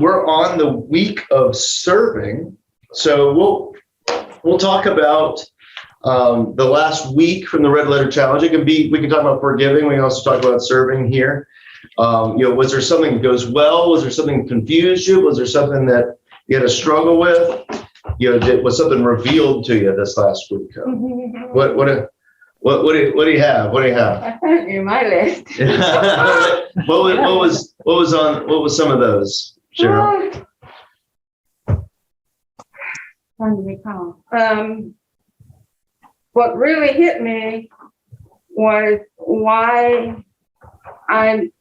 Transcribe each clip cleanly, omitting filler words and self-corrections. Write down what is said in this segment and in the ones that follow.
we're on the week of serving. So we'll talk about the last week from the Red Letter Challenge. We can talk about forgiving. We can also talk about serving here. Was there something that goes well? Was there something that confused you? Was there something that you had to struggle with? Was something revealed to you this last week? What do you have? What do you have? I sent you my list. What was some of those, Cheryl? Trying to recall. What really hit me was why I'm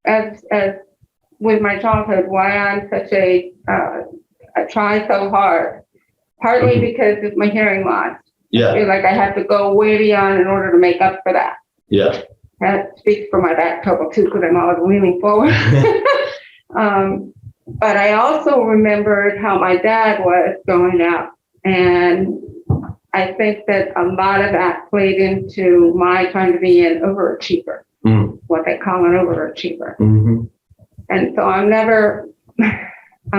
as with my childhood, why I'm such I try so hard. Partly because of my hearing loss. Yeah. I feel like I have to go way beyond in order to make up for that. Yeah. That speaks for my back trouble too, because I'm always leaning forward. But I also remembered how my dad was growing up. And I think that a lot of that played into my trying to be an overachiever, what they call an overachiever. Mm-hmm. And so I'm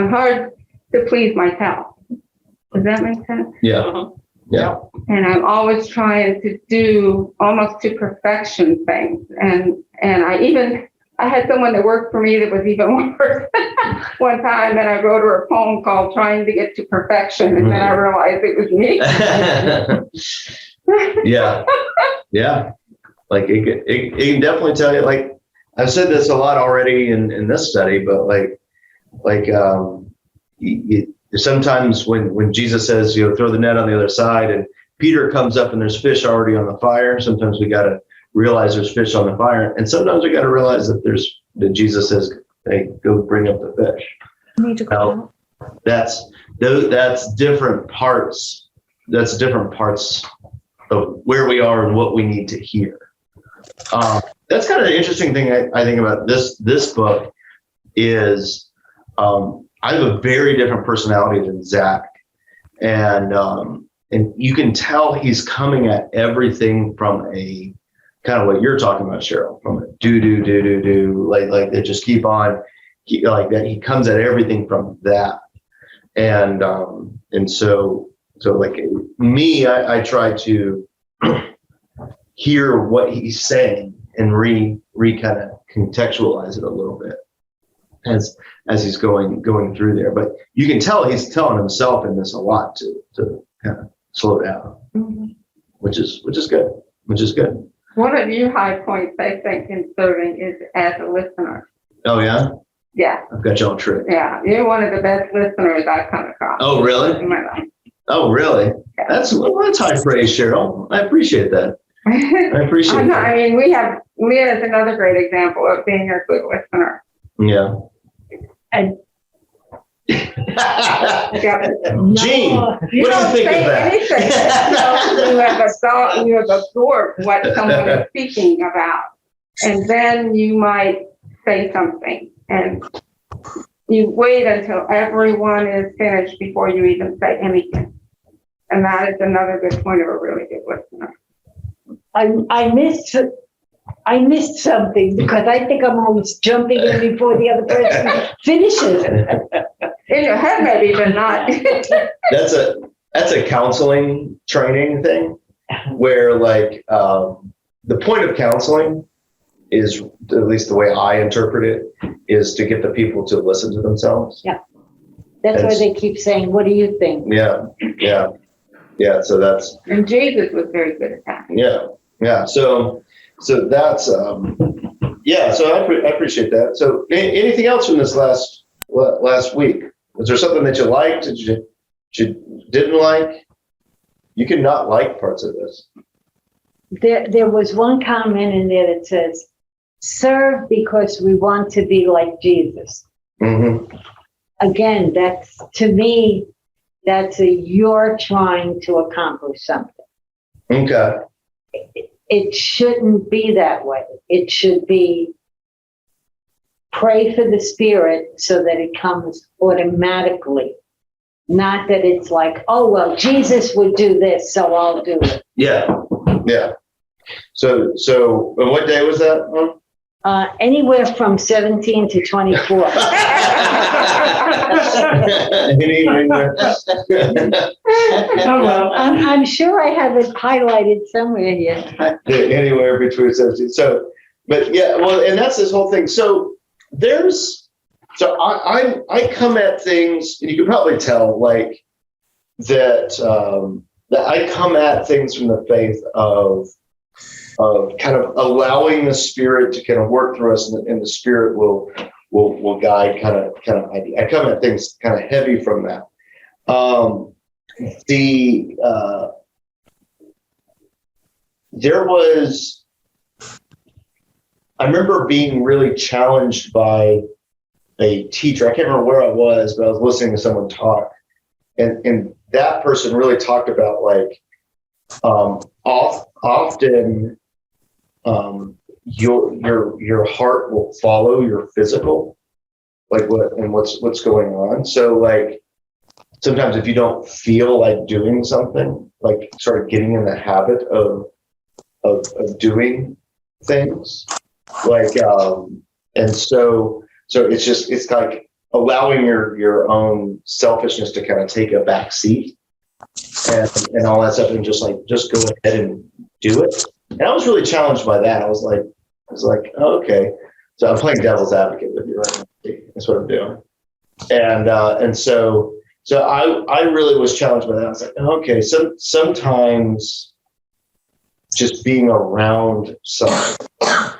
hard to please myself. Does that make sense? Yeah. Uh-huh. Yeah. And I'm always trying to do almost to perfection things. And I had someone that worked for me that was even worse. One time, and I wrote her a poem called Trying to Get to Perfection. And then I realized it was me. Yeah. Yeah. Like it can definitely tell you, like I've said this a lot already in this study, but sometimes when Jesus says, throw the net on the other side, and Peter comes up and there's fish already on the fire. Sometimes we got to realize there's fish on the fire. And sometimes we got to realize that Jesus says, hey, go bring up the fish. Now, that's different parts. That's different parts of where we are and what we need to hear. That's kind of the interesting thing I think about this book is, I have a very different personality than Zach, and you can tell he's coming at everything from a kind of what you're talking about, Cheryl, from a do, like they just keep on, like that. He comes at everything from that, and so like me, I try to hear what he's saying and re kind of contextualize it a little bit as he's going through there. But you can tell he's telling himself in this a lot to kind of slow down, which is good. One of your high points, I think, in serving is as a listener. Oh, yeah? Yeah. I've got you on trick. Yeah. You're one of the best listeners I've come across. Oh, really? In my life. Oh, really? Yeah. That's high praise, Cheryl. I appreciate that. I appreciate that. I mean, Leah is another great example of being a good listener. Yeah. And Gene, what do you think of that? Anything. You have a thought, you have absorbed what someone is speaking about, and then you might say something, and you wait until everyone is finished before you even say anything. And that is another good point of a really good listener. I missed something because I think I'm always jumping in before the other person finishes. In your head, maybe, but not. That's a counseling training thing where the point of counseling is, at least the way I interpret it, is to get the people to listen to themselves. Yeah. That's why they keep saying, what do you think? Yeah. So that's. And Jesus was very good at that. Yeah. So that's, so I appreciate that. So anything else from this last week? Was there something that you liked, that you didn't like? You can not like parts of this. There was one comment in there that says, serve because we want to be like Jesus. Mm-hmm. Again, that's, to me, you're trying to accomplish something. Okay. It shouldn't be that way. It should be pray for the Spirit so that it comes automatically. Not that it's like, oh, well, Jesus would do this, so I'll do it. Yeah. So what day was that? Anywhere from 17 to 24. Oh, well. I'm sure I have it highlighted somewhere here. Anywhere between 17. So, but yeah, well, and that's this whole thing. So I come at things, and you can probably tell, like that I come at things from the faith of kind of allowing the Spirit to kind of work through us, and the Spirit will guide kind of idea. I come at things kind of heavy from that. I remember being really challenged by a teacher. I can't remember where I was, but I was listening to someone talk, and that person really talked about like often your heart will follow your physical, like what's going on. So like sometimes if you don't feel like doing something, like sort of getting in the habit of doing things, like and so it's like allowing your own selfishness to kind of take a back seat and all that stuff, and just go ahead and do it. And I was really challenged by that. I was like, oh, okay. So I'm playing devil's advocate with you right now. That's what I'm doing. And so I really was challenged by that. I was like, okay, sometimes just being around someone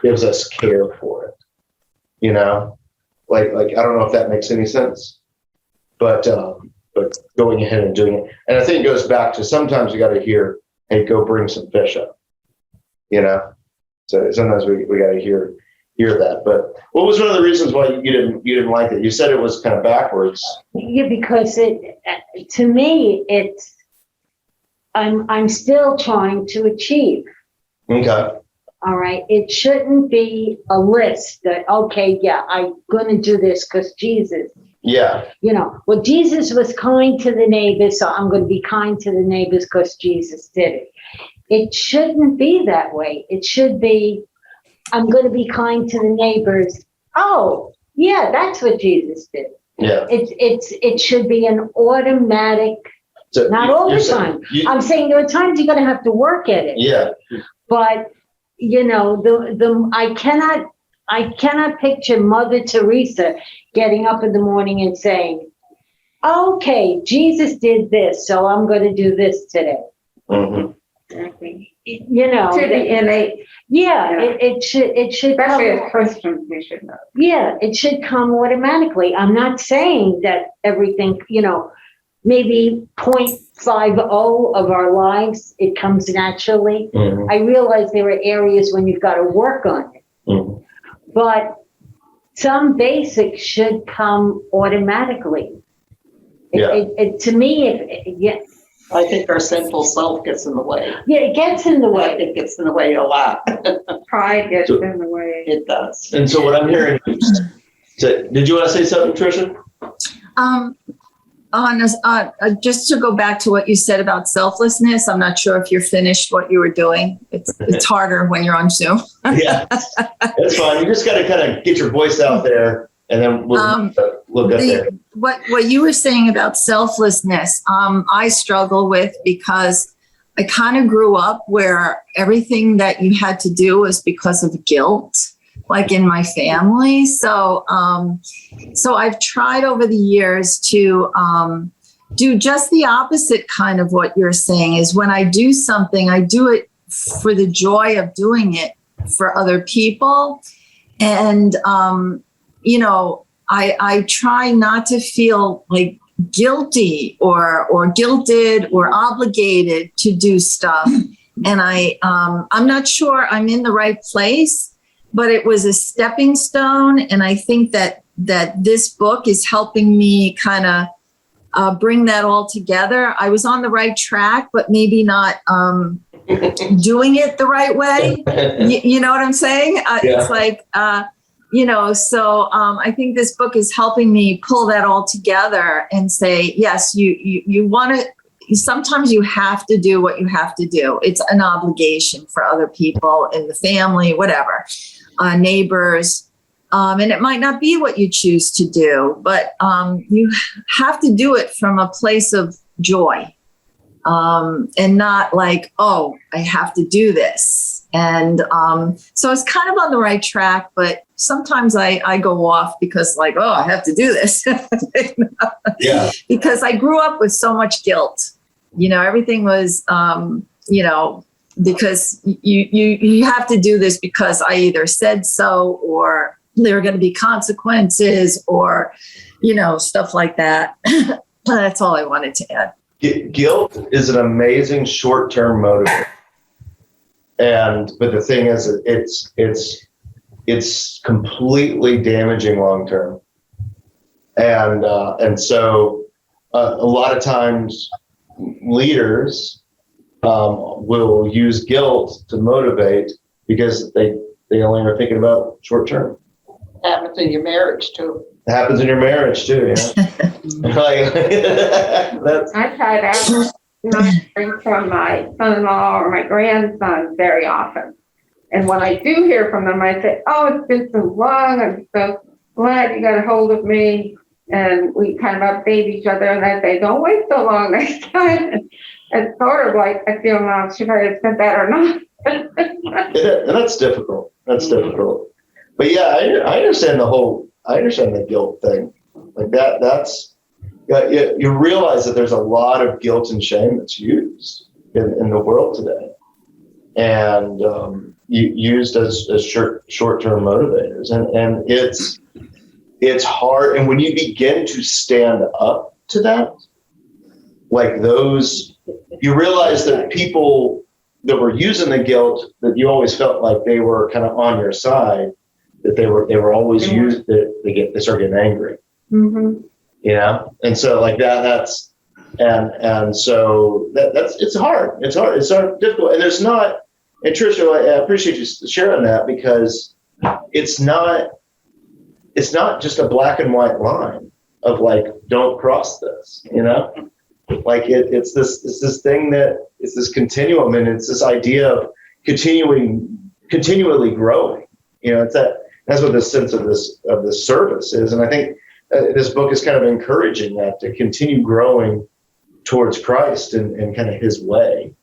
gives us care for it, you know? Like I don't know if that makes any sense, but going ahead and doing it. And I think it goes back to sometimes you got to hear, hey, go bring some fish up, you know? So sometimes we got to hear that. But what was one of the reasons why you didn't like it? You said it was kind of backwards. Yeah, because to me, I'm still trying to achieve. Okay. All right. It shouldn't be a list that, okay, yeah, I'm going to do this because Jesus. Yeah. You know, well, Jesus was kind to the neighbors, so I'm going to be kind to the neighbors because Jesus did it. It shouldn't be that way. It should be, I'm going to be kind to the neighbors. Oh, yeah, that's what Jesus did. Yeah. It should be an automatic, So not all the time. I'm saying there are times you're going to have to work at it. Yeah. But you know, I cannot picture Mother Teresa getting up in the morning and saying, okay, Jesus did this, so I'm going to do this today. Mm-hmm. You know, To the innate. Yeah, Yeah. it should Especially come, as Christians, we should know. yeah, it should come automatically. I'm not saying that everything, you know, maybe 0.50 of our lives, it comes naturally. Mm-hmm. I realize there are areas when you've got to work on it. Mm-hmm. But some basics should come automatically. Yeah. To me, I think our sinful self gets in the way. Yeah, it gets in the I way. think it gets in the way a lot. Pride gets in the way. It does. And so what I'm hearing, did you want to say something, Tricia? Just to go back to what you said about selflessness, I'm not sure if you're finished what you were doing. It's harder when you're on Zoom. Yeah, that's fine. You just got to kind of get your voice out there, and then we'll get there. What you were saying about selflessness, I struggle with because I kind of grew up where everything that you had to do was because of guilt, like in my family. So I've tried over the years to do just the opposite kind of what you're saying. Is when I do something, I do it for the joy of doing it for other people. And, you know, I try not to feel like guilty or guilted or obligated to do stuff. And I'm not sure I'm in the right place, but it was a stepping stone. And I think that this book is helping me kind of bring that all together. I was on the right track, but maybe not doing it the right way. You know what I'm saying? Yeah. It's like, you know, so I think this book is helping me pull that all together and say, yes, you want to, sometimes you have to do what you have to do. It's an obligation for other people in the family, whatever. neighbors. And it might not be what you choose to do, but you have to do it from a place of joy, and not like, oh, I have to do this. And so it's kind of on the right track, but sometimes I go off because like, oh, I have to do this. Yeah. Because I grew up with so much guilt. Everything was, because you have to do this because I either said so, or there are going to be consequences, or, stuff like that. That's all I wanted to add. Guilt is an amazing short-term motivator. But the thing is, it's completely damaging long-term. And so a lot of times leaders will use guilt to motivate because they only are thinking about short-term. Happens in your marriage too. It happens in your marriage too, yeah. That's I try to not hearing from my son-in-law or my grandson very often. And when I do hear from them, I say, oh, it's been so long. I'm so glad you got a hold of me. And we kind of update each other. And I say, don't wait so long next time. And it's sort of like, I feel now, should I have said that or not? and that's difficult. That's difficult. But yeah, I understand the guilt thing. Like that's, you realize that there's a lot of guilt and shame that's used in the world today, and used as short-term motivators, and it's hard. And when you begin to stand up to that, like those, you realize that people that were using the guilt, that you always felt like they were kind of on your side, that they were always used, that they start getting angry. Mm-hmm. And so like that's so that's it's hard. It's difficult, and there's not. And Tricia, I appreciate you sharing that, because it's not just a black and white line of like, don't cross this. Like it's this thing that it's this continuum, and it's this idea of continually growing. That's what the sense of this service is, and I think this book is kind of encouraging that, to continue growing towards Christ and kind of His way,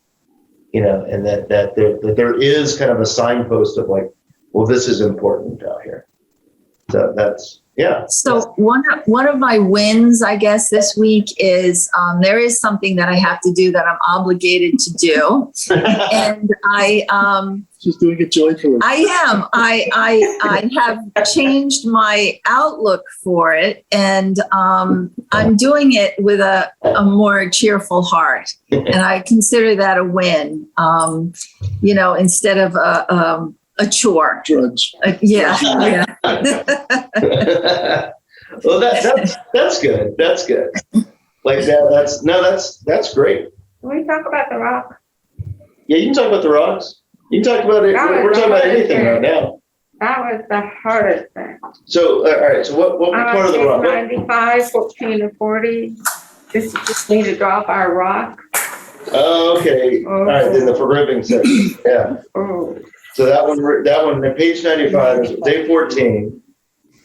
and that there is kind of a signpost of like, well, this is important out here. So that's. Yeah. So one of my wins, I guess, this week is there is something that I have to do that I'm obligated to do, and She's doing it joyfully. I am. I have changed my outlook for it, and I'm doing it with a more cheerful heart, and I consider that a win. Instead of a chore. Drugs. Yeah. Well, that's good. That's good. Like that's great. Can we talk about the rock? Yeah, you can talk about the rocks. You can talk about it. We're talking about anything right now. That was the hardest thing. So, all right. So what part of the rock? 95, 14, and 40. Just need to drop our rock. Oh, okay. All right. Then the forgiving section. Yeah. Oh. So that one, page 95, is day 14.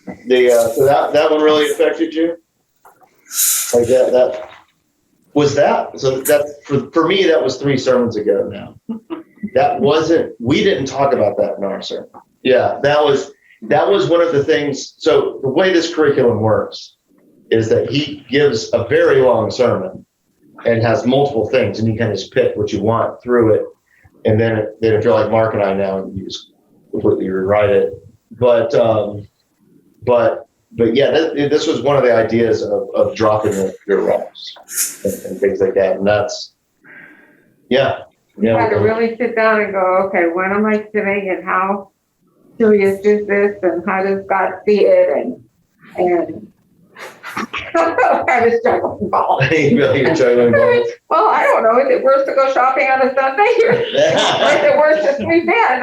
So that one really affected you? Like that was that. So that for me, that was 3 sermons ago now. We didn't talk about that in our sermon. Yeah, that was one of the things. So the way this curriculum works is that he gives a very long sermon and has multiple things, and you kind of just pick what you want through it. And then if you're like Mark and I now, you just completely rewrite it. But yeah, this was one of the ideas of dropping your rocks and things like that. And that's, yeah. You had to really sit down and go, okay, when am I sitting, and how serious is this, and how does God see it, and I was juggling balls. You're juggling balls. Well, I don't know. Is it worse to go shopping on a Sunday, or is it worse to sleep in?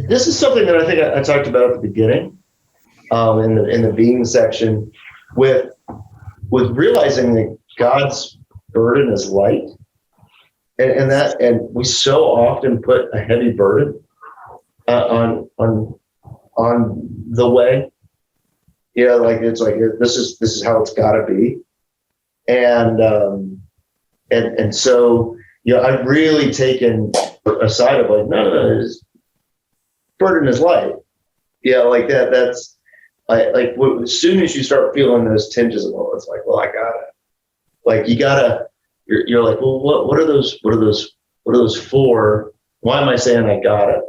This is something that I think I talked about at the beginning, in the being section with realizing that God's burden is light, and we so often put a heavy burden on the way. Like it's like this is how it's got to be, and so I've really taken a side of like no, this burden is light. Like that. That's like as soon as you start feeling those tinges of it's like, well, I got it. Like you gotta. You're like, well, what are those for? Why am I saying I got it?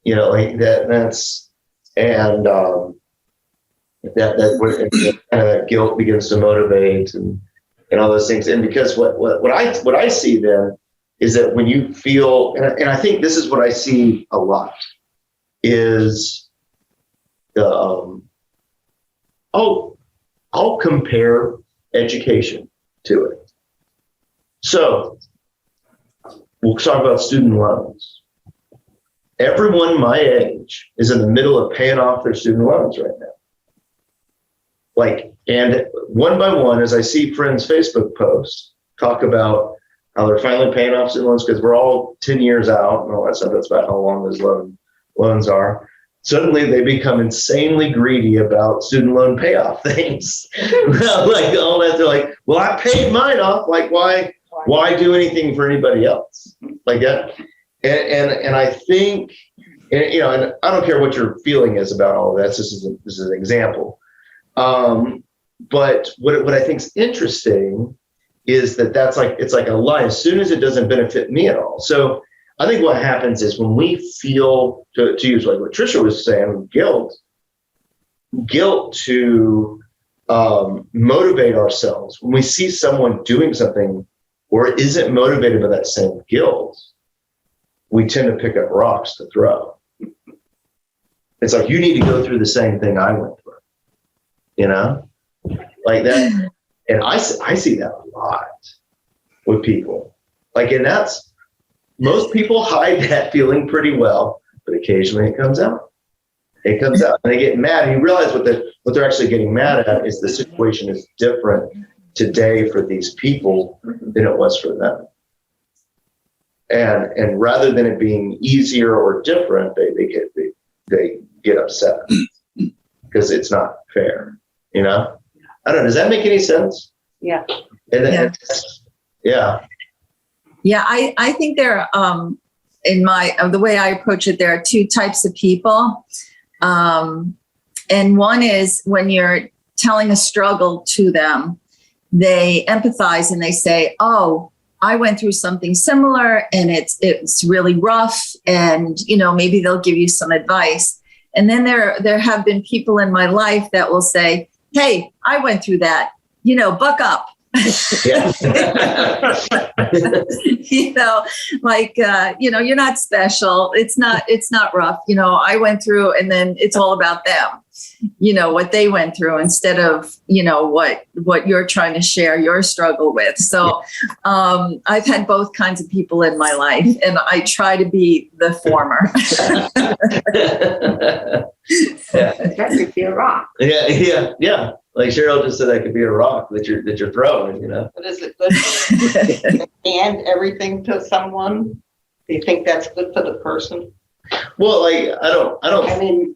Like that. That's and that guilt begins to motivate and all those things. And because what I see then is that when you feel, and I think this is what I see a lot is the I'll compare education to it. So we'll talk about student loans. Everyone my age is in the middle of paying off their student loans right now. And one by one, as I see friends' Facebook posts talk about how they're finally paying off student loans because we're all 10 years out and all that stuff. That's about how long those loans are. Suddenly they become insanely greedy about student loan payoff things. Like all that, they're like, well, I paid mine off. Like, why do anything for anybody else like that? And I think, and I don't care what your feeling is about all of that. This is an example. But what I think is interesting is that's like, it's like a lie as soon as it doesn't benefit me at all. So I think what happens is when we feel, to use like what Tricia was saying, guilt to motivate ourselves. When we see someone doing something or isn't motivated by that same guilt, we tend to pick up rocks to throw. It's like, you need to go through the same thing I went through, like that. And I see that a lot with people. and that's, most people hide that feeling pretty well, but occasionally it comes out. It comes out and they get mad. And you realize what they're actually getting mad at is the situation is different today for these people than it was for them. And rather than it being easier or different, they get upset because it's not fair. I don't know. Does that make any sense? Yeah. Yeah. Yeah, I think there in the way I approach it, there are two types of people. And one is when you're telling a struggle to them, they empathize and they say, oh, I went through something similar and it's really rough. And, maybe they'll give you some advice. And then there have been people in my life that will say, hey, I went through that, buck up. Yeah. You're not special. It's not rough. I went through, and then it's all about them, what they went through instead of, what you're trying to share your struggle with. So, I've had both kinds of people in my life, and I try to be the former. That could be a rock. Yeah. Like Cheryl just said, that could be a rock that you're throwing, But is it good to hand everything to someone? Do you think that's good for the person? Well, I don't. I mean,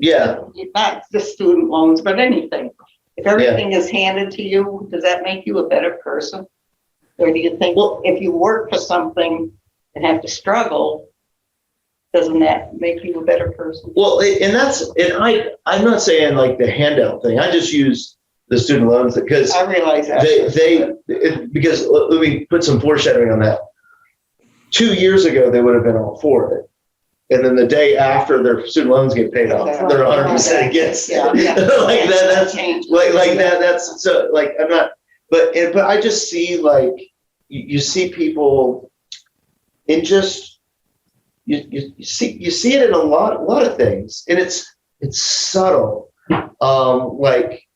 Yeah. Not just student loans, but anything. If everything is handed to you, does that make you a better person? Or do you think, if you work for something and have to struggle, doesn't that make you a better person? Well, I'm not saying like the handout thing. I just use the student loans because I realize that because let me put some foreshadowing on that. 2 years ago, they would have been all for it. And then the day after their student loans get paid off, they're 100% against it. Like that. That's like that. That's so like I'm not. But I just see like you see people in just. You see it in a lot of things, and it's subtle. Like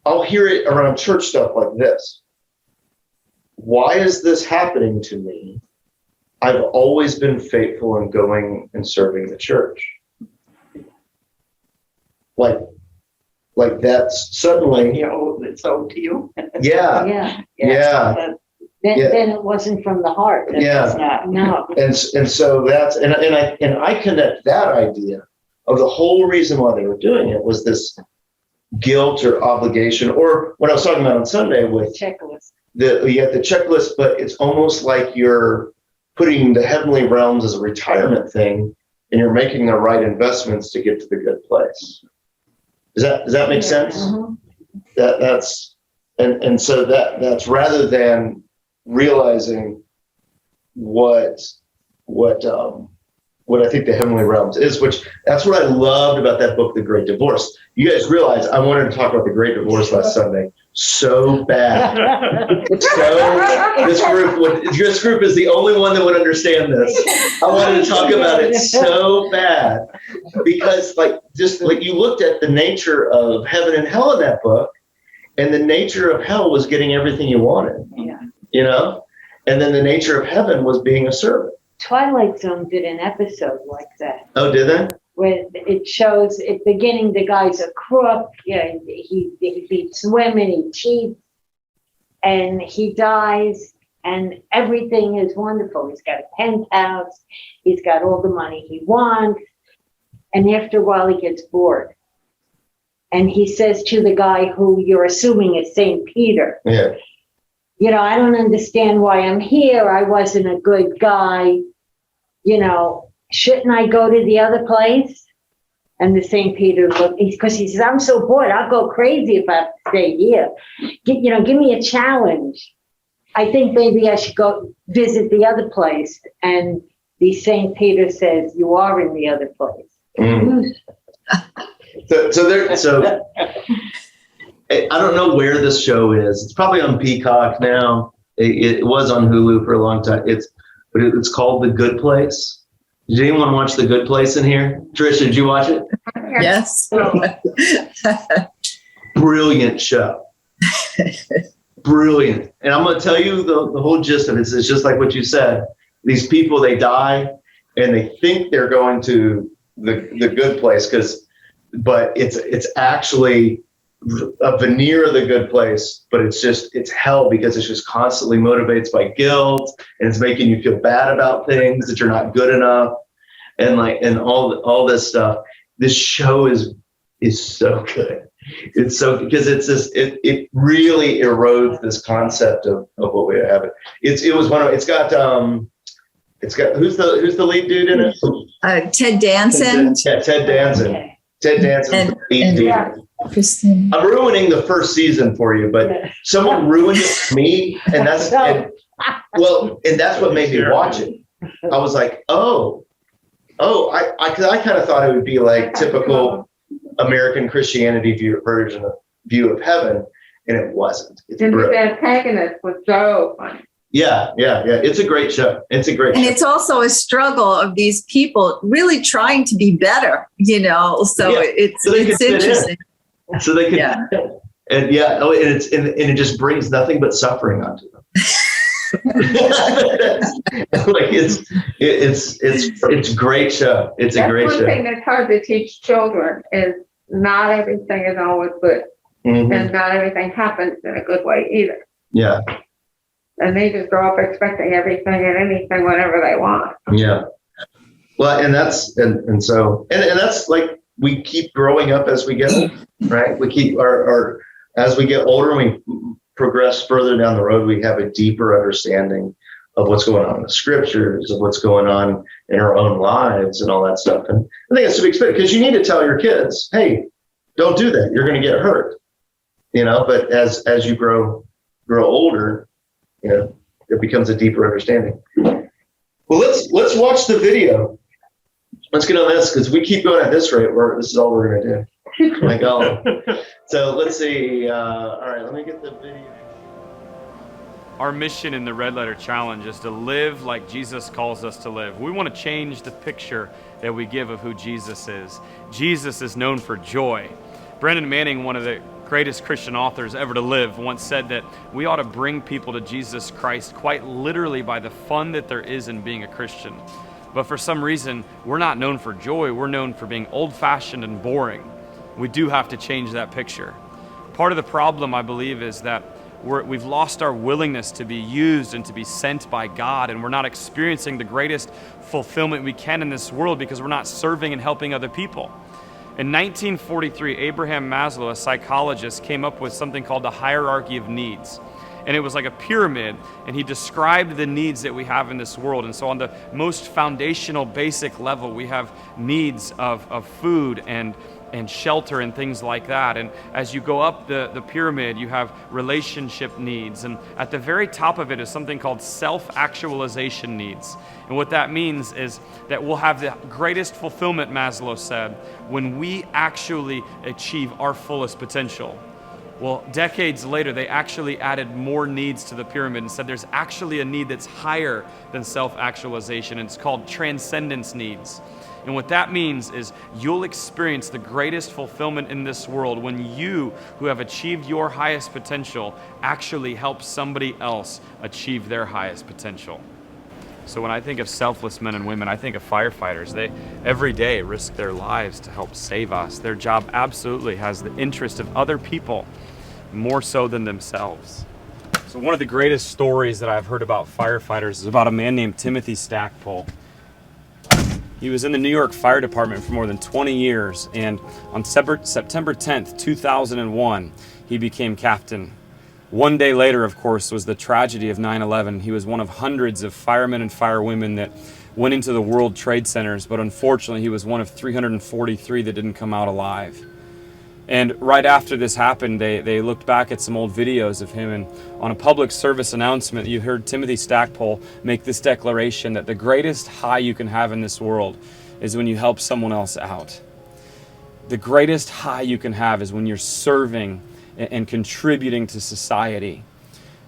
I'll hear it around church stuff like this. Why is this happening to me? I've always been faithful in going and serving the church. like that's suddenly, It's owed to you. yeah, Yeah. yeah. Yeah. Then it wasn't from the heart. Yeah. It's not. No. And so that's, and I connect that idea of the whole reason why they were doing it was this guilt or obligation, or what I was talking about on Sunday with Checklist. you have the checklist, but it's almost like you're putting the heavenly realms as a retirement thing, and you're making the right investments to get to the good place. Does that make sense? Mhm. That's and so that's rather than realizing what I think the heavenly realms is, which that's what I loved about that book, The Great Divorce. You guys realize I wanted to talk about the Great Divorce last Sunday so bad. So this group is the only one that would understand this. I wanted to talk about it so bad because just like you looked at the nature of heaven and hell in that book, and the nature of hell was getting everything you wanted. Yeah. You know, and then the nature of heaven was being a servant. Twilight Zone did an episode like that. Oh, did they? Where it shows at the beginning the guy's a crook. Yeah, he beats women, he cheats, and he dies, and everything is wonderful. He's got a penthouse, he's got all the money he wants, and after a while he gets bored. And he says to the guy who you're assuming is St. Peter, Yeah. you know, I don't understand why I'm here. I wasn't a good guy. You know, shouldn't I go to the other place? And the St. Peter looked, because he says, I'm so bored. I'll go crazy if I have to stay here. Give me a challenge. I think maybe I should go visit the other place. And the St. Peter says, you are in the other place. Mm. So I don't know where this show is. It's probably on Peacock now. It was on Hulu for a long time. But it's called The Good Place. Did anyone watch The Good Place in here? Trisha, did you watch it? Yes. Brilliant show. Brilliant. And I'm going to tell you the whole gist of it. It's just like what you said. These people, they die and they think they're going to the good place but it's actually a veneer of the good place, but it's hell because it's just constantly motivated by guilt, and it's making you feel bad about things that you're not good enough, and all this stuff. This show is so good. It's so because it really erodes this concept of what we have. It's got who's the lead dude in it? Ted Danson. Yeah, Ted Danson. Okay. Ted Danson's the lead dude. Kristen. I'm ruining the first season for you, but someone ruined it for me, and that's and that's what made me watch it. I was like, I kind of thought it would be like typical American Christianity view of heaven, and it wasn't. It's And the brilliant. antagonist was so funny. Yeah. It's a great show. It's a great And show. it's also a struggle of these people really trying to be better, you know. So Yeah. it's So they could fit in. interesting. So they can, Yeah. and it just brings nothing but suffering onto them. Like it's great show. It's a great That's show. one thing that's hard to teach children is not everything is always good, Mhm. and not everything happens in a good way either. Yeah, And they just grow up expecting everything and anything whenever they want. yeah. Well, and that's and so that's like we keep growing up as we get older, right? We keep our as we get older and we progress further down the road, we have a deeper understanding of what's going on in the scriptures, of what's going on in our own lives and all that stuff. And I think it's to be expected because you need to tell your kids, hey, don't do that. You're going to get hurt, you know, but as you grow older, you know, it becomes a deeper understanding. Well, let's watch the video. Let's get on this because we keep going at this rate. This is all we're going to do. Like, so let's see. All right, let me get the video. Our mission in the Red Letter Challenge is to live like Jesus calls us to live. We want to change the picture that we give of who Jesus is. Jesus is known for joy. Brendan Manning, one of the greatest Christian authors ever to live, once said that we ought to bring people to Jesus Christ quite literally by the fun that there is in being a Christian. But for some reason, we're not known for joy. We're known for being old-fashioned and boring. We do have to change that picture. Part of the problem, I believe, is that we've lost our willingness to be used and to be sent by God, and we're not experiencing the greatest fulfillment we can in this world because we're not serving and helping other people. In 1943, Abraham Maslow, a psychologist, came up with something called the hierarchy of needs. And it was like a pyramid, and he described the needs that we have in this world. And so on the most foundational, basic level, we have needs of food and shelter and things like that. And as you go up the pyramid, you have relationship needs. And at the very top of it is something called self-actualization needs. And what that means is that we'll have the greatest fulfillment, Maslow said, when we actually achieve our fullest potential. Well, decades later, they actually added more needs to the pyramid and said there's actually a need that's higher than self-actualization. It's called transcendence needs. And what that means is you'll experience the greatest fulfillment in this world when you, who have achieved your highest potential, actually help somebody else achieve their highest potential. So when I think of selfless men and women, I think of firefighters. They every day risk their lives to help save us. Their job absolutely has the interest of other people more so than themselves. So one of the greatest stories that I've heard about firefighters is about a man named Timothy Stackpole. He was in the New York Fire Department for more than 20 years, and on September 10th, 2001, he became captain. One day later, of course, was the tragedy of 9/11. He was one of hundreds of firemen and firewomen that went into the World Trade Centers, but unfortunately, he was one of 343 that didn't come out alive. And right after this happened, they looked back at some old videos of him, and on a public service announcement, you heard Timothy Stackpole make this declaration that the greatest high you can have in this world is when you help someone else out. The greatest high you can have is when you're serving and contributing to society.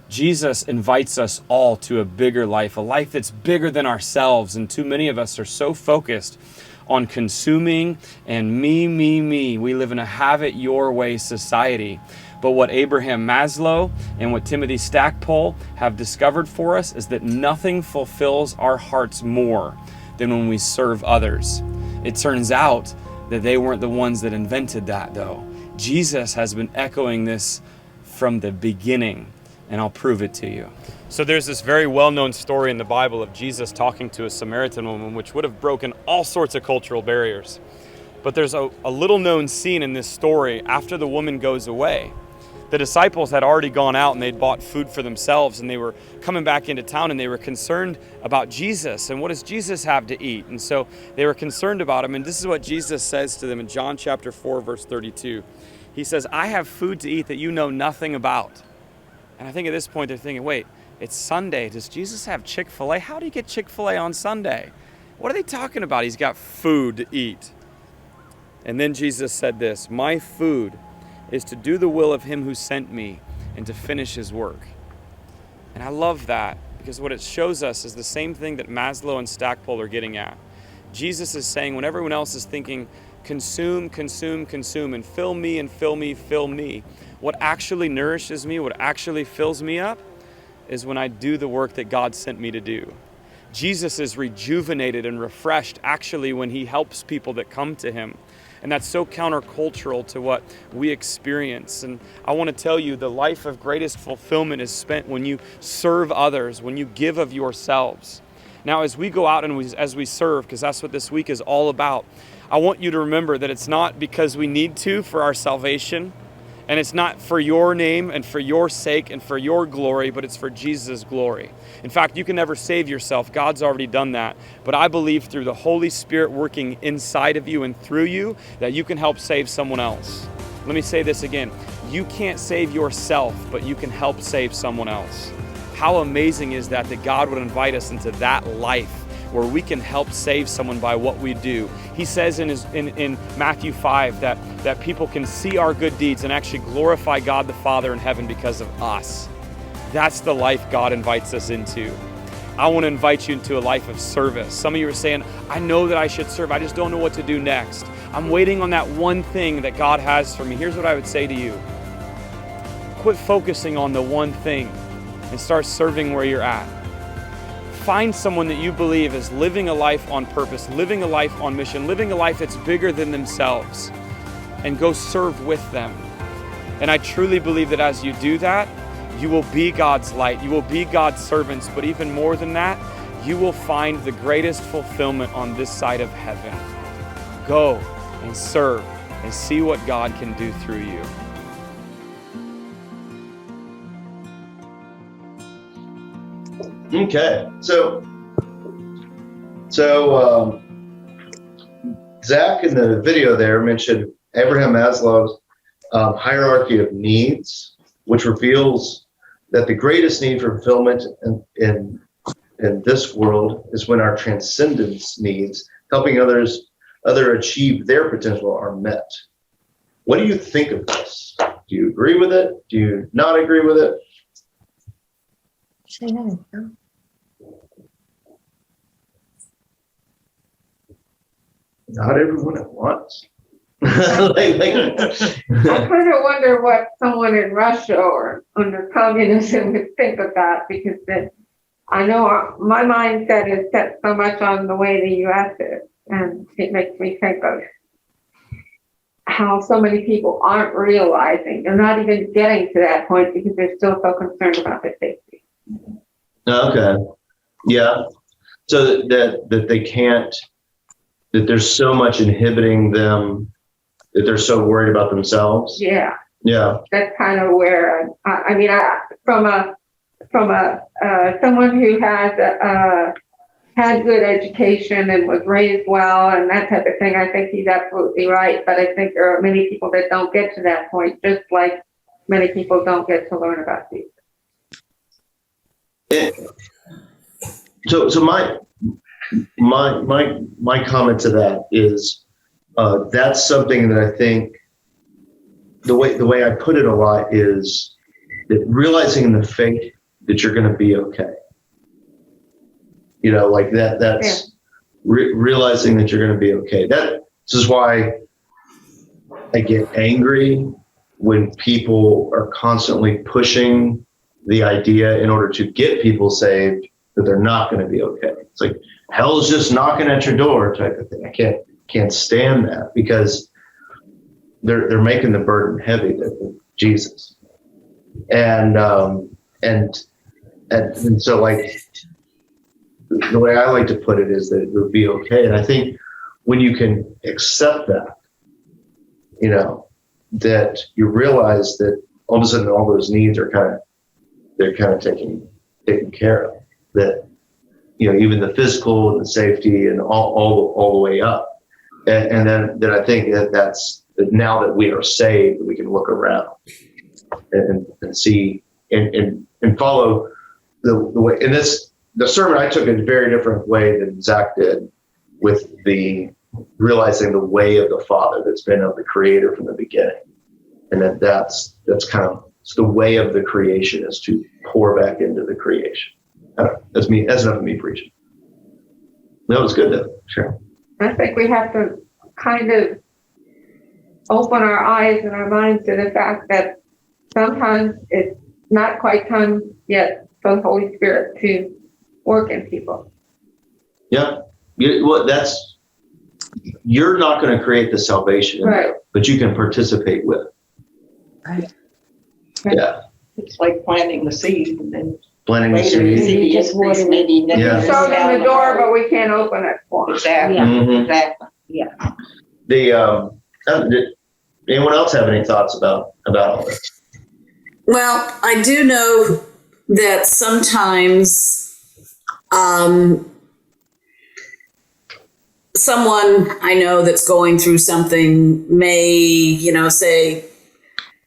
Jesus invites us all to a bigger life, a life that's bigger than ourselves, and too many of us are so focused on consuming and me. We live in a have it your way society. But what Abraham Maslow and what Timothy Stackpole have discovered for us is that nothing fulfills our hearts more than when we serve others. It turns out that they weren't the ones that invented that, though. Jesus has been echoing this from the beginning, and I'll prove it to you. So there's this very well-known story in the Bible of Jesus talking to a Samaritan woman, which would have broken all sorts of cultural barriers. But there's a little-known scene in this story after the woman goes away. The disciples had already gone out and they'd bought food for themselves, and they were coming back into town, and they were concerned about Jesus and what does Jesus have to eat. And so they were concerned about him, and this is what Jesus says to them in John chapter 4, verse 32. He says, "I have food to eat that you know nothing about." And I think at this point they're thinking, wait, it's Sunday. Does Jesus have Chick-fil-A? How do you get Chick-fil-A on Sunday? What are they talking about? He's got food to eat. And then Jesus said this, "My food is to do the will of him who sent me and to finish his work." And I love that because what it shows us is the same thing that Maslow and Stackpole are getting at. Jesus is saying when everyone else is thinking, consume, and fill me, what actually nourishes me, what actually fills me up, is when I do the work that God sent me to do. Jesus is rejuvenated and refreshed actually when he helps people that come to him. And that's so countercultural to what we experience. And I want to tell you, the life of greatest fulfillment is spent when you serve others, when you give of yourselves. Now, as we go out and as we serve, because that's what this week is all about, I want you to remember that it's not because we need to for our salvation, and it's not for your name and for your sake and for your glory, but it's for Jesus' glory. In fact, you can never save yourself. God's already done that. But I believe through the Holy Spirit working inside of you and through you, that you can help save someone else. Let me say this again. You can't save yourself, but you can help save someone else. How amazing is that God would invite us into that life where we can help save someone by what we do. He says in Matthew 5 that people can see our good deeds and actually glorify God the Father in heaven because of us. That's the life God invites us into. I want to invite you into a life of service. Some of you are saying, I know that I should serve, I just don't know what to do next. I'm waiting on that one thing that God has for me. Here's what I would say to you. Quit focusing on the one thing and start serving where you're at. Find someone that you believe is living a life on purpose, living a life on mission, living a life that's bigger than themselves. and go serve with them. And I truly believe that as you do that, you will be God's light. You will be God's servants. But even more than that, you will find the greatest fulfillment on this side of heaven. Go and serve and see what God can do through you. Okay, so Zach in the video there mentioned Abraham Maslow's hierarchy of needs, which reveals that the greatest need for fulfillment in this world is when our transcendence needs, helping others achieve their potential, are met. What do you think of this? Do you agree with it? Do you not agree with it? Not everyone at once. I kind of wonder what someone in Russia or under communism would think of that, because I know my mindset is set so much on the way the U.S. is, and it makes me think of how so many people aren't realizing, they're not even getting to that point because they're still so concerned about their safety. Okay. Yeah. So that they can't, that there's so much inhibiting them, that they're so worried about themselves. Yeah, Yeah. that's kind of where from someone who has had good education and was raised well and that type of thing, I think he's absolutely right. But I think there are many people that don't get to that point, just like many people don't get to learn about these. So my comment to that is that's something that I think the way I put it a lot is that realizing in the faith that you're going to be okay. You know, like that's realizing that you're going to be okay. This is why I get angry when people are constantly pushing the idea in order to get people saved that they're not going to be okay. It's like hell's just knocking at your door type of thing. I can't stand that, because they're making the burden heavy to Jesus. And so, like, the way I like to put it is that it would be okay. And I think when you can accept that, you know, that you realize that all of a sudden all those needs are kind of taken care of. That, you know, even the physical and the safety and all the way up. And then I think that's now that we are saved, we can look around and see and follow the way. And the sermon I took a very different way than Zach did, with the realizing the way of the Father that's been of the Creator from the beginning, and that's kind of, it's the way of the creation is to pour back into the creation. That's me. That's enough of me preaching. That was good though. Sure. I think we have to kind of open our eyes and our minds to the fact that sometimes it's not quite time yet for the Holy Spirit to work in people. Yeah. You're not going to create the salvation, Right. but you can participate with it. Right. Yeah. It's like planting the seed and then Planting the later you seed. see the Just increase, water it. maybe. then Yeah. We it's show down them the door, heart. but we can't open it for them. Exactly, Yeah. Mhm. exactly. Did anyone else have any thoughts about all this? Well, I do know that sometimes someone I know that's going through something may, say,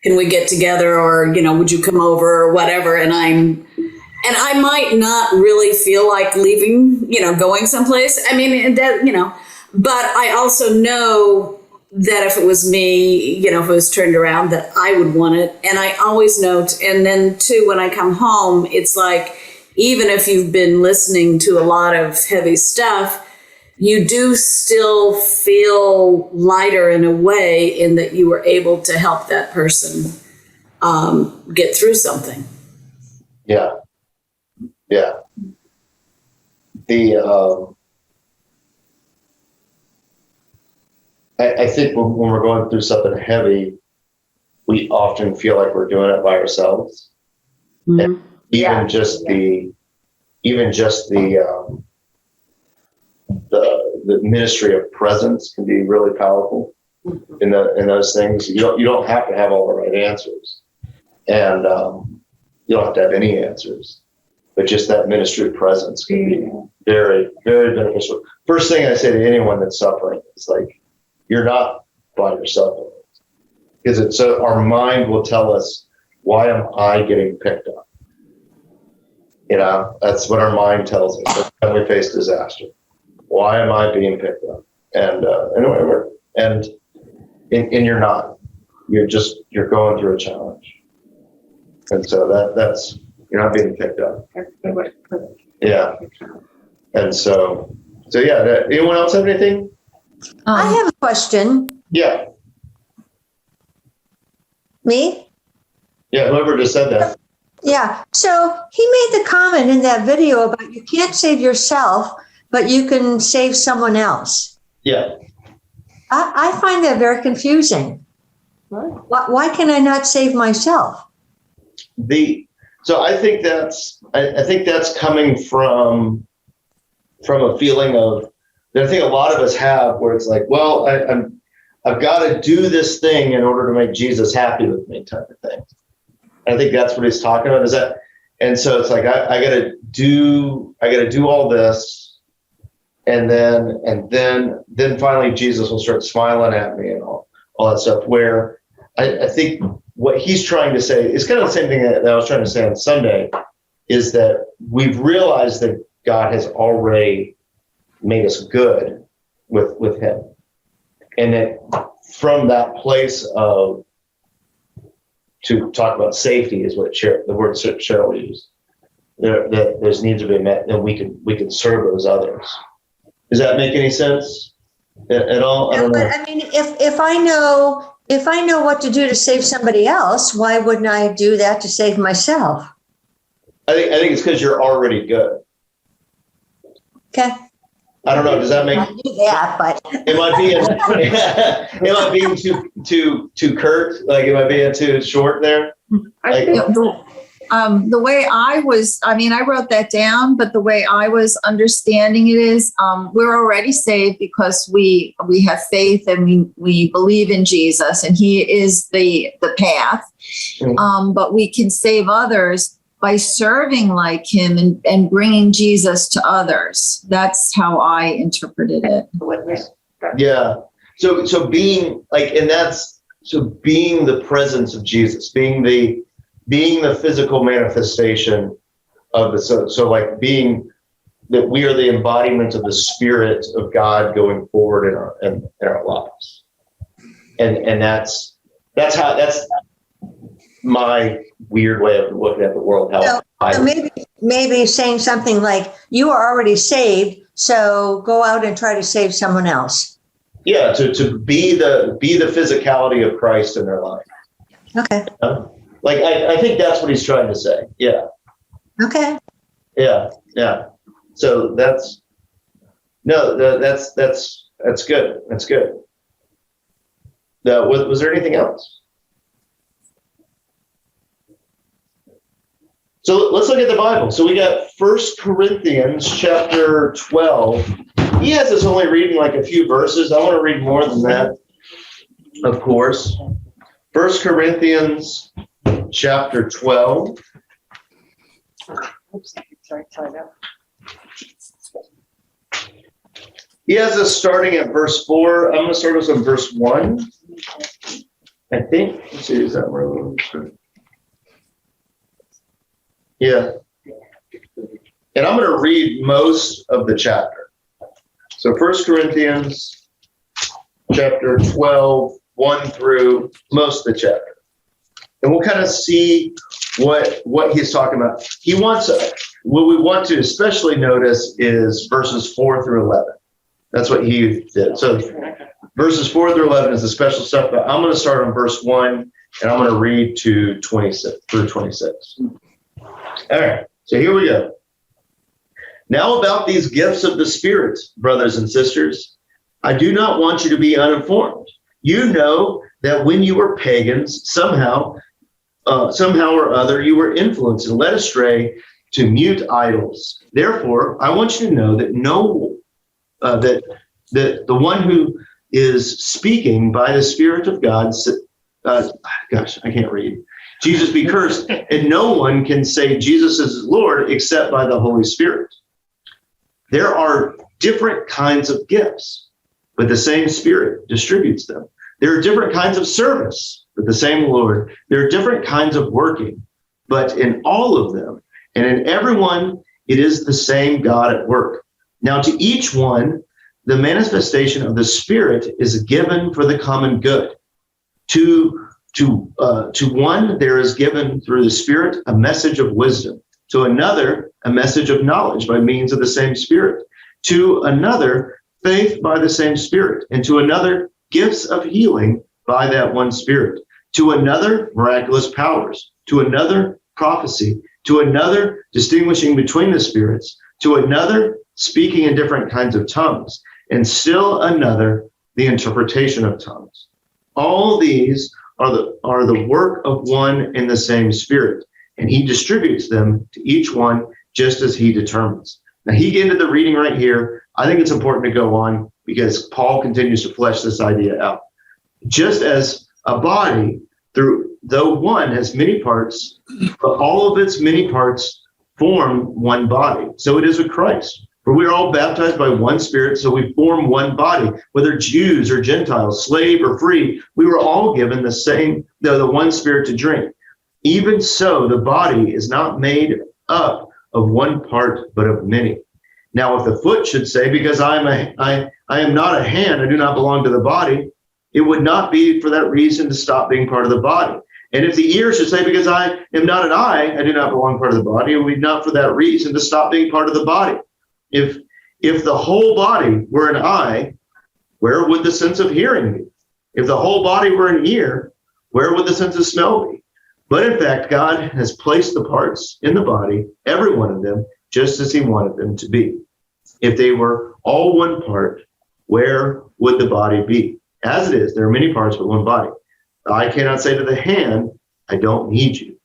can we get together, or, would you come over, or whatever. And I might not really feel like leaving, going someplace. I mean, that, but I also know that if it was me, if it was turned around, that I would want it. And I always note, and then too, when I come home, it's like, even if you've been listening to a lot of heavy stuff, you do still feel lighter in a way, in that you were able to help that person get through something. Yeah. Yeah. I think when we're going through something heavy, we often feel like we're doing it by ourselves. Mhm. Even just the ministry of presence can be really powerful in those things. You don't have to have all the right answers, and you don't have to have any answers, but just that ministry of presence can be very, very beneficial. First thing I say to anyone that's suffering is like, you're not by yourself, because our mind will tell us, why am I getting picked up? That's what our mind tells us every time we face disaster. Why am I being picked up? And you're not. You're going through a challenge, and so that's you're not being picked up. Yeah, and so yeah. Anyone else have anything? I have a question. Yeah, Me? yeah. Whoever just said that. Yeah. So he made the comment in that video about you can't save yourself, but you can save someone else. Yeah. I find that very confusing. Why can I not save myself? So I think that's coming from a feeling of that I think a lot of us have, where it's like, well, I've got to do this thing in order to make Jesus happy with me, type of thing. I think that's what he's talking about. And so it's like I got to do all this, and then finally Jesus will start smiling at me and all that stuff. Where I think what he's trying to say is kind of the same thing that I was trying to say on Sunday, is that we've realized that God has already made us good with him, and that from that place of, to talk about safety is what the word Cheryl used. That those needs have been met, and we can serve those others. Does that make any sense at all? I don't know. But I mean, if I know what to do to save somebody else, why wouldn't I do that to save myself? I think it's because you're already good. Okay. I don't know. Does that make? I knew that, but Am I being too curt? Like, am I being too short there? I think The way I wrote that down, but the way I was understanding it is, we're already saved because we have faith and we believe in Jesus, and he is the path. But we can save others by serving like him and bringing Jesus to others. That's how I interpreted it. Yeah. So being like, being the presence of Jesus, being the physical manifestation of so like being that we are the embodiment of the Spirit of God going forward in our lives, and that's my weird way of looking at the world. so maybe saying something like, "You are already saved, so go out and try to save someone else." Yeah, to be the physicality of Christ in their life. Okay. Like I think that's what he's trying to say. Yeah. Okay. Yeah. So that's good. That's good. Was there anything else? So let's look at the Bible. So we got 1 Corinthians chapter 12. He has us only reading like a few verses. I want to read more than that, of course. 1 Corinthians chapter 12. Oops, sorry, tied up. He has us starting at verse 4. I'm going to start us on verse 1. I think. Let's see, is that where we're going? Yeah. And I'm going to read most of the chapter. So 1 Corinthians chapter 12, 1 through most of the chapter. And we'll kind of see what he's talking about. He wants, what we want to especially notice is verses 4 through 11. That's what he did. So verses 4 through 11 is the special stuff, but I'm going to start on verse 1 and I'm going to read to 26 through 26. All right, so here we go. Now about these gifts of the Spirit, brothers and sisters, I do not want you to be uninformed. You know that when you were pagans, somehow or other, you were influenced and led astray to mute idols. Therefore, I want you to know that that the one who is speaking by the Spirit of God, gosh, I can't read. Jesus be cursed, and no one can say Jesus is Lord except by the Holy Spirit. There are different kinds of gifts, but the same Spirit distributes them. There are different kinds of service, but the same Lord. There are different kinds of working, but in all of them and in everyone, it is the same God at work. Now, to each one, the manifestation of the Spirit is given for the common good. To one, there is given through the Spirit a message of wisdom. To another, a message of knowledge by means of the same Spirit. To another, faith by the same Spirit. And to another, gifts of healing by that one Spirit. To another, miraculous powers. To another, prophecy. To another, distinguishing between the spirits. To another, speaking in different kinds of tongues. And still another, the interpretation of tongues. All these are the work of one and the same Spirit, and he distributes them to each one just as he determines. Now, he get into the reading right here. I think it's important to go on because Paul continues to flesh this idea out. Just as a body, though one has many parts, but all of its many parts form one body. So it is with Christ. For we are all baptized by one Spirit, so we form one body, whether Jews or Gentiles, slave or free. We were all given the one Spirit to drink. Even so, the body is not made up of one part, but of many. Now, if the foot should say, because I am not a hand, I do not belong to the body, it would not be for that reason to stop being part of the body. And if the ear should say, because I am not an eye, I do not belong part of the body, it would be not for that reason to stop being part of the body. If the whole body were an eye, where would the sense of hearing be? If the whole body were an ear, where would the sense of smell be? But in fact, God has placed the parts in the body, every one of them, just as he wanted them to be. If they were all one part, where would the body be? As it is, there are many parts but one body. The eye cannot say to the hand, I don't need you.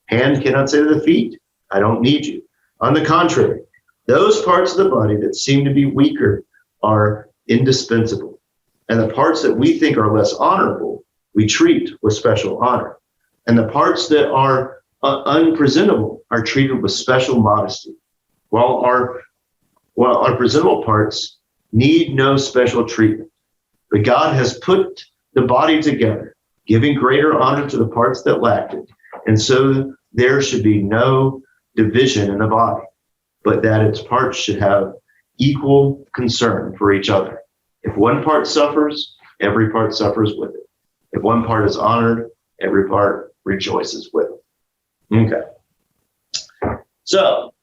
Hand cannot say to the feet, I don't need you. On the contrary, those parts of the body that seem to be weaker are indispensable. And the parts that we think are less honorable, we treat with special honor. And the parts that are unpresentable are treated with special modesty. While our presentable parts need no special treatment. But God has put the body together, giving greater honor to the parts that lacked it. And so there should be no division in the body, but that its parts should have equal concern for each other. If one part suffers, every part suffers with it. If one part is honored, every part rejoices with it. Okay. So,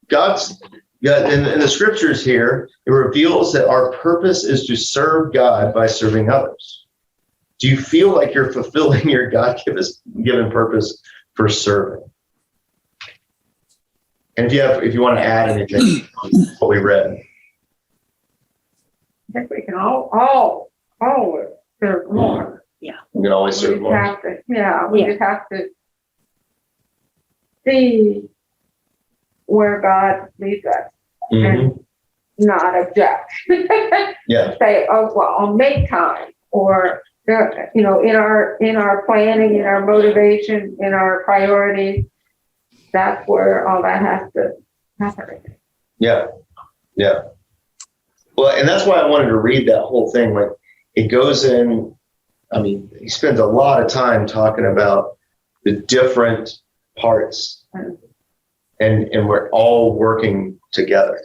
God's in the scriptures here, it reveals that our purpose is to serve God by serving others. Do you feel like you're fulfilling your God-given purpose for serving? And if you want to add anything to what we read. I think we can all serve more. We can always serve We more. have to, we just have to see where God leads us and not object. Yeah. Say, oh, well, I'll make time, or in our planning, in our motivation, in our priorities. That's where all that has to happen. Yeah. Yeah. Well, and that's why I wanted to read that whole thing. Like, it goes in, I mean, he spends a lot of time talking about the different parts, and we're all working together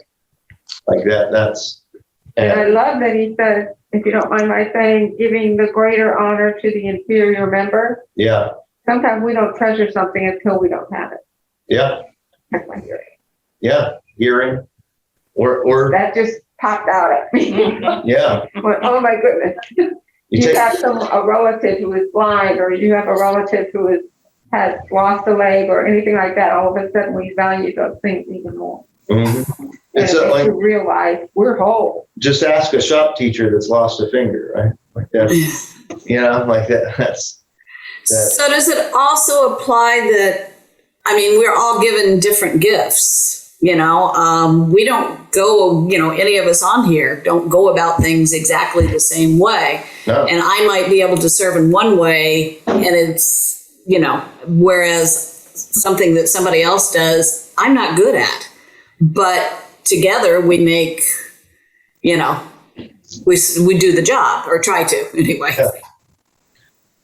like that. And I love that he says, if you don't mind my saying, giving the greater honor to the inferior member. Yeah. Sometimes we don't treasure something until we don't have it. Yeah. That's my hearing. Yeah. Hearing or That just popped out at me. yeah. Oh my goodness. You have a relative who is blind, or you have a relative who has lost a leg or anything like that. All of a sudden we value those things even more. Mm-hmm. It's and like, to realize we're whole. just ask a shop teacher that's lost a finger, right? Like that, like that. That's that. So does it also apply that, I mean, we're all given different gifts, we don't go, any of us on here don't go about things exactly the same way. No. And I might be able to serve in one way and it's, whereas something that somebody else does, I'm not good at. But together we make, we do the job, or try to anyway. Yeah.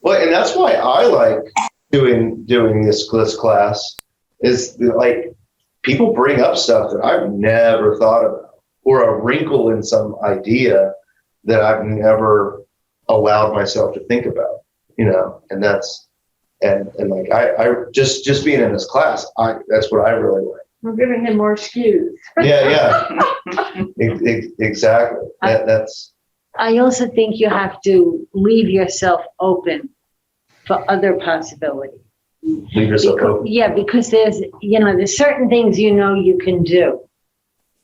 Well, and that's why I like doing this class is like people bring up stuff that I've never thought about, or a wrinkle in some idea that I've never allowed myself to think about, and that's, and like, I just being in this class, that's what I really like. We're giving him more cues. Yeah. Exactly. That's. I also think you have to leave yourself open for other possibilities. Leave yourself open. Yeah, because there's certain things you can do,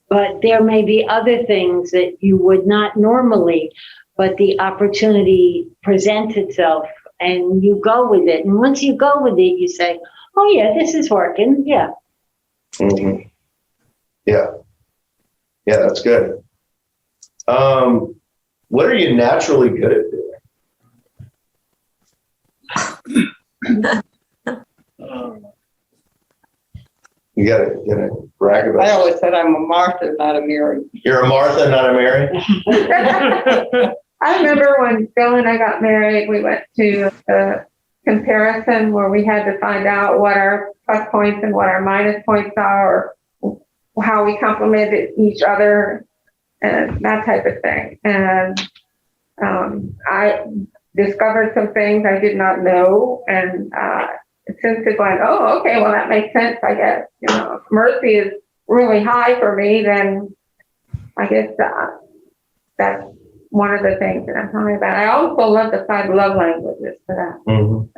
but there may be other things that you would not normally, but the opportunity presents itself and you go with it. And once you go with it, you say, oh yeah, this is working. Yeah. Mm-hmm. Yeah, that's good. What are you naturally good at doing? You gotta brag about I it. always said I'm a Martha, not a Mary. You're a Martha, not a Mary? I remember when Bill and I got married, we went to a comparison where we had to find out what our plus points and what our minus points are, or how we complemented each other, and that type of thing. And I discovered some things I did not know, and since it's like, oh, okay, well, that makes sense, I guess. If mercy is really high for me, then I guess that's one of the things that I'm talking about. I also love the 5 love languages for that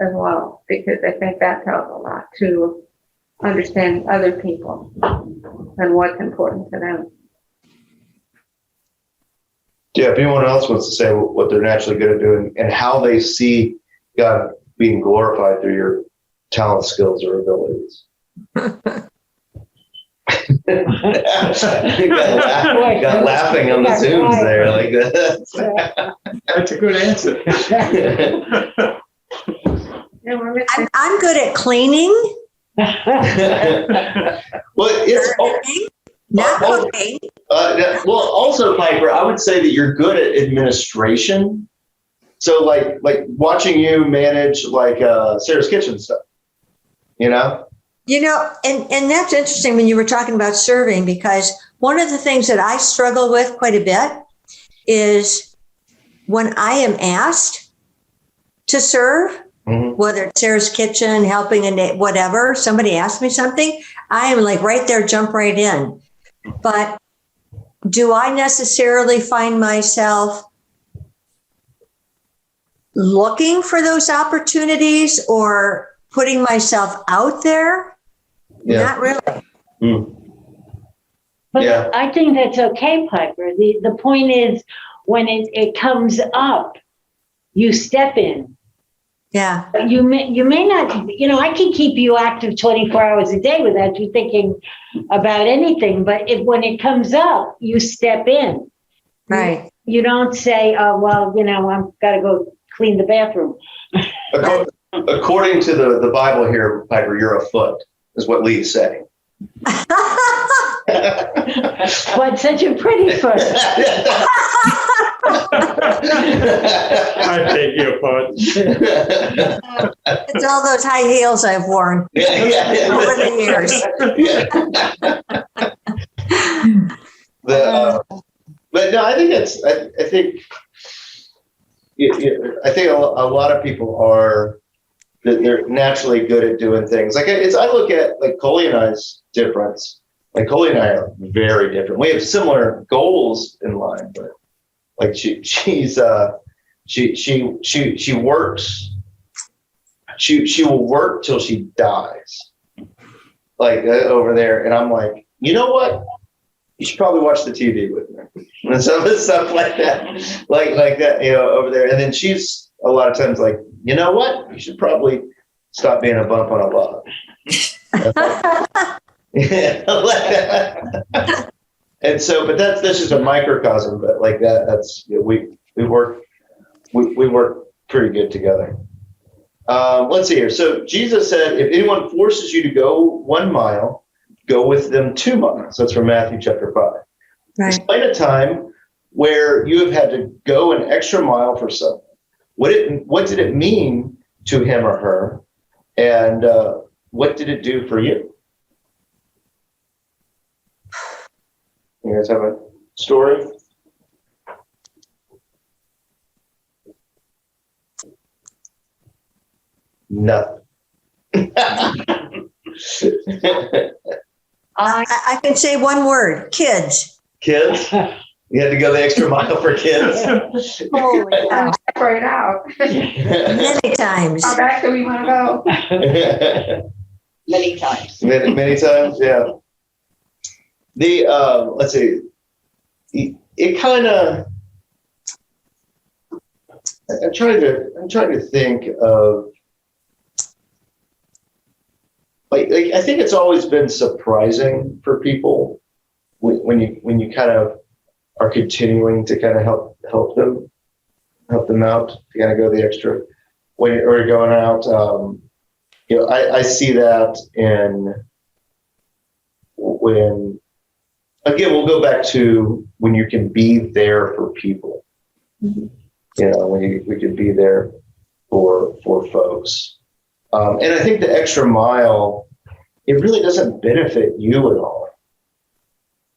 as well, because I think that tells a lot to understand other people and what's important to them. Yeah, if anyone else wants to say what they're naturally good at doing and how they see God being glorified through your talent, skills, or abilities. got laughing on the Zooms there like that. That's a good answer. I'm good at cleaning, Well, it's not cooking. well, also, Piper, I would say that you're good at administration. So like watching you manage like Sarah's Kitchen stuff, And that's interesting when you were talking about serving, because one of the things that I struggle with quite a bit is when I am asked to serve, whether it's Sarah's Kitchen, helping in whatever, somebody asks me something, I am like right there, jump right in. But do I necessarily find myself looking for those opportunities or putting myself out there? Yeah. Not really. But Yeah. I think that's okay, Piper. The point is, when it comes up, you step in. Yeah. You may not, I can keep you active 24 hours a day without you thinking about anything. But when it comes up, you step in. Right. You don't say, oh, well, I've got to go clean the bathroom. According to the Bible here, Piper, you're a foot, is what Lee's saying. But such a pretty foot. I take your part. It's all those high heels I've worn over the years. But no, I think I think a lot of people are that they're naturally good at doing things. Like I look at like Coley and I's difference. Like Coley and I are very different. We have similar goals in line, but like she works. She will work till she dies. Like over there, and I'm like, you know what? you should probably watch the TV with me. And some stuff like that, like that, over there. And then she's a lot of times like, you know what? You should probably stop being a bump on a log. Yeah, like that. And so, but that's just a microcosm, but like that, that's, we work pretty good together. Let's see here. So Jesus said, if anyone forces you to go 1 mile, go with them 2 miles. That's from Matthew chapter 5. Right. Explain a time where you have had to go an extra mile for someone. What did it mean to him or her? And what did it do for you? You guys have a story? Nothing. I can say one word, kids. Kids? You had to go the extra mile for kids? Holy cow. Separate out. Many times. How back do we want to go? Many times. Many times, yeah. Let's see, it kind of, I'm trying to think of, like I think it's always been surprising for people when you kind of are continuing to kind of help them out, to kind of go the extra when you're going out. I see that when, again, we'll go back to when you can be there for people. Mm-hmm. When we can be there for folks. And I think the extra mile, it really doesn't benefit you at all.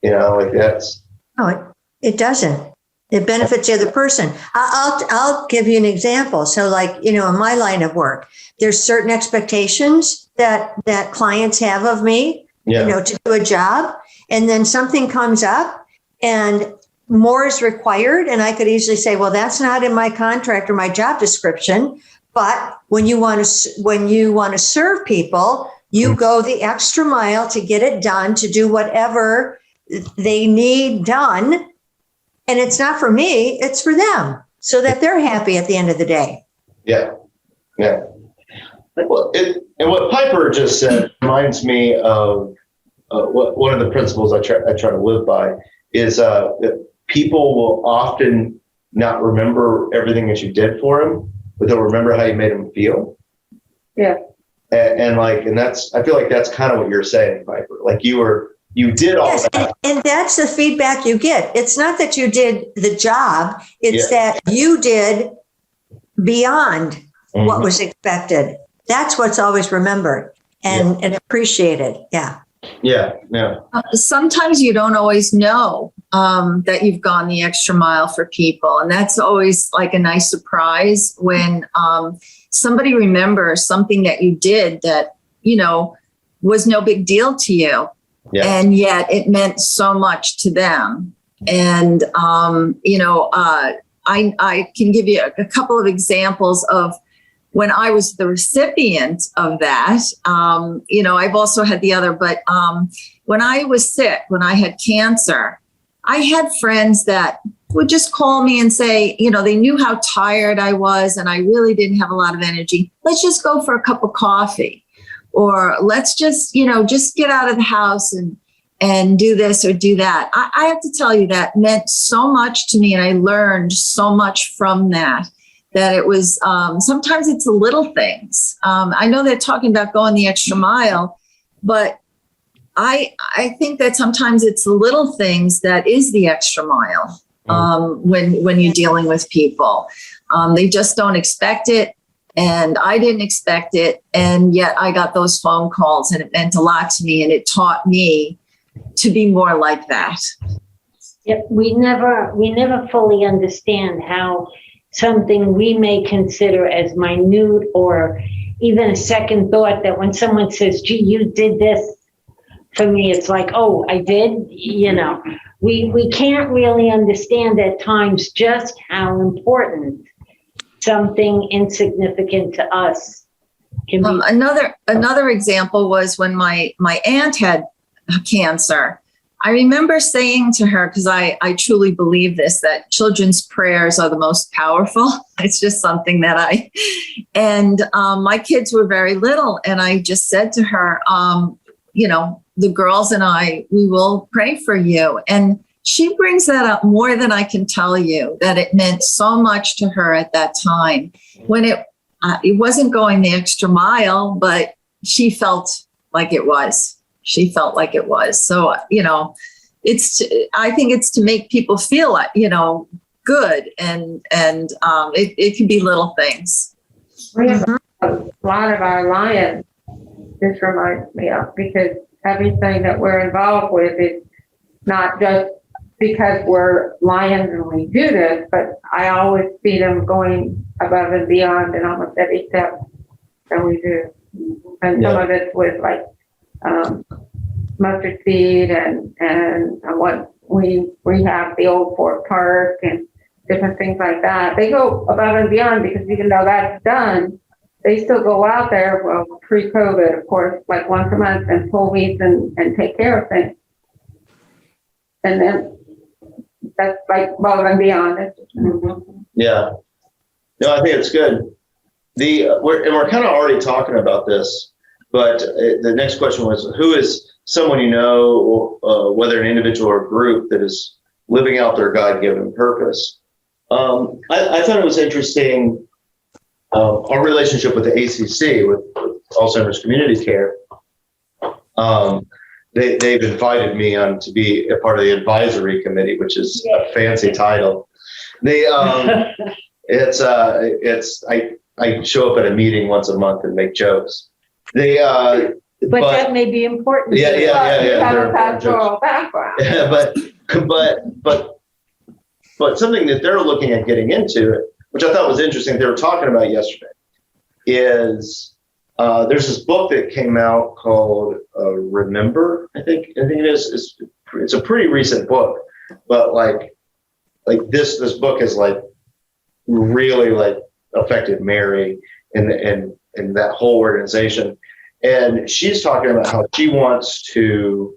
Like that's. No, it doesn't. It benefits the other person. I'll give you an example. So like, in my line of work, there's certain expectations that clients have of me, to do a job. And then something comes up and more is required. And I could easily say, well, that's not in my contract or my job description. But when you want to serve people, you go the extra mile to get it done, to do whatever they need done. And it's not for me, it's for them, so that they're happy at the end of the day. Yeah. Yeah. Well, and what Piper just said reminds me of one of the principles I try to live by is that people will often not remember everything that you did for them, but they'll remember how you made them feel. Yeah. And that's, I feel like that's kind of what you're saying, Piper. Like you did all that. And that's the feedback you get. It's not that you did the job, it's that you did beyond what was expected. That's what's always remembered and appreciated. Yeah. Yeah. Yeah. Sometimes you don't always know that you've gone the extra mile for people. And that's always like a nice surprise when somebody remembers something that you did that, was no big deal to you. Yeah. And yet it meant so much to them. And, I can give you a couple of examples of when I was the recipient of that. I've also had the other, but when I was sick, when I had cancer, I had friends that would just call me and say, they knew how tired I was and I really didn't have a lot of energy. Let's just go for a cup of coffee. Or let's just get out of the house and do this or do that. I have to tell you that meant so much to me. And I learned so much from that it was, sometimes it's the little things. I know they're talking about going the extra mile, but I think that sometimes it's the little things that is the extra mile when you're dealing with people. They just don't expect it. And I didn't expect it. And yet I got those phone calls and it meant a lot to me. And it taught me to be more like that. Yep, we never fully understand how something we may consider as minute or even a second thought, that when someone says, gee, you did this for me, it's like, oh, I did, we can't really understand at times just how important something insignificant to us can be. Another example was when my aunt had cancer. I remember saying to her, because I truly believe this, that children's prayers are the most powerful. It's just something that my kids were very little. And I just said to her, the girls and I, we will pray for you. And she brings that up more than I can tell you, that it meant so much to her at that time when it wasn't going the extra mile, but she felt like it was. She felt like it was. So, I think it's to make people feel, good. And it can be little things. We have a lot of our lions, this reminds me of, because everything that we're involved with is not just because we're lions and we do this, but I always see them going above and beyond in almost every step that we do. And some of it's with like mustard seed and what we have the old Fort Park and different things like that. They go above and beyond because even though that's done, they still go out there, well, pre-COVID, of course, like once a month and pull weeds and take care of things. And then that's like above and beyond. Yeah. No, I think it's good. We're kind of already talking about this, but the next question was, who is someone whether an individual or group that is living out their God-given purpose? I thought it was interesting, our relationship with the ACC, with Alzheimer's Community Care. They've invited me on to be a part of the advisory committee, which is a fancy title. I show up at a meeting once a month and make jokes. But that may be important. Yeah. Have a pastoral background. Yeah, but something that they're looking at getting into, which I thought was interesting, they were talking about yesterday, is there's this book that came out called Remember, I think it is. It's a pretty recent book, but like this book has like really like affected Mary and that whole organization. And she's talking about how she wants to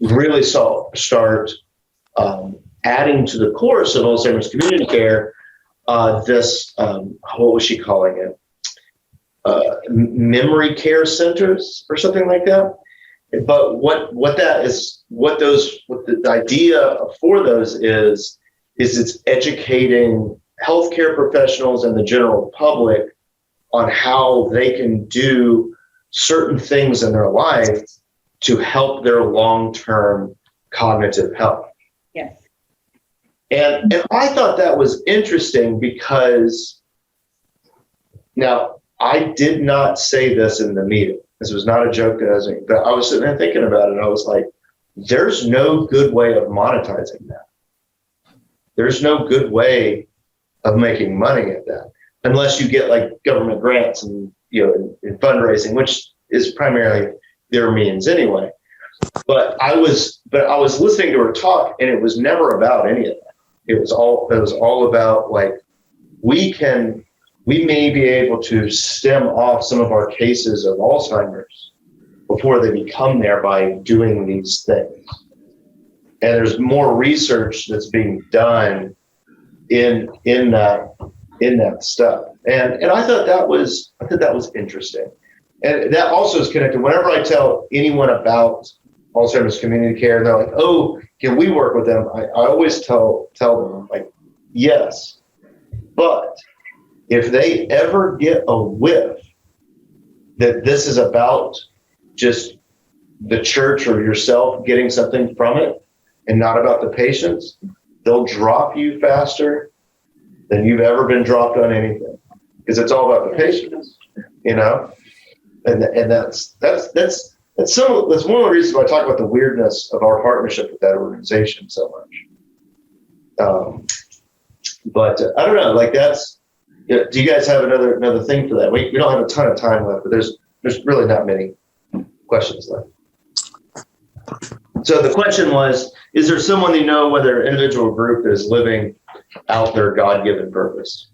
really start adding to the course of Alzheimer's Community Care this, what was she calling it? Memory care centers or something like that. But the idea for those is it's educating healthcare professionals and the general public on how they can do certain things in their life to help their long-term cognitive health. Yes. And I thought that was interesting because now I did not say this in the meeting. This was not a joke that I was making, but I was sitting there thinking about it. And I was like, there's no good way of monetizing that. There's no good way of making money at that unless you get like government grants and in fundraising, which is primarily their means anyway. But I was listening to her talk, and it was never about any of that. It was all about like we may be able to stem off some of our cases of Alzheimer's before they become there by doing these things. And there's more research that's being done in that stuff. And I thought that was interesting. And that also is connected. Whenever I tell anyone about Alzheimer's Community Care, they're like, "Oh, can we work with them?" I always tell them, like, yes, but if they ever get a whiff that this is about just the church or yourself getting something from it and not about the patients, they'll drop you faster than you've ever been dropped on anything, because it's all about the patients, and that's one of the reasons why I talk about the weirdness of our partnership with that organization so much. But I don't know, like do you guys have another thing for that? We don't have a ton of time left, but there's really not many questions left. So the question was, is there someone whether individual or group, that is living out their God-given purpose?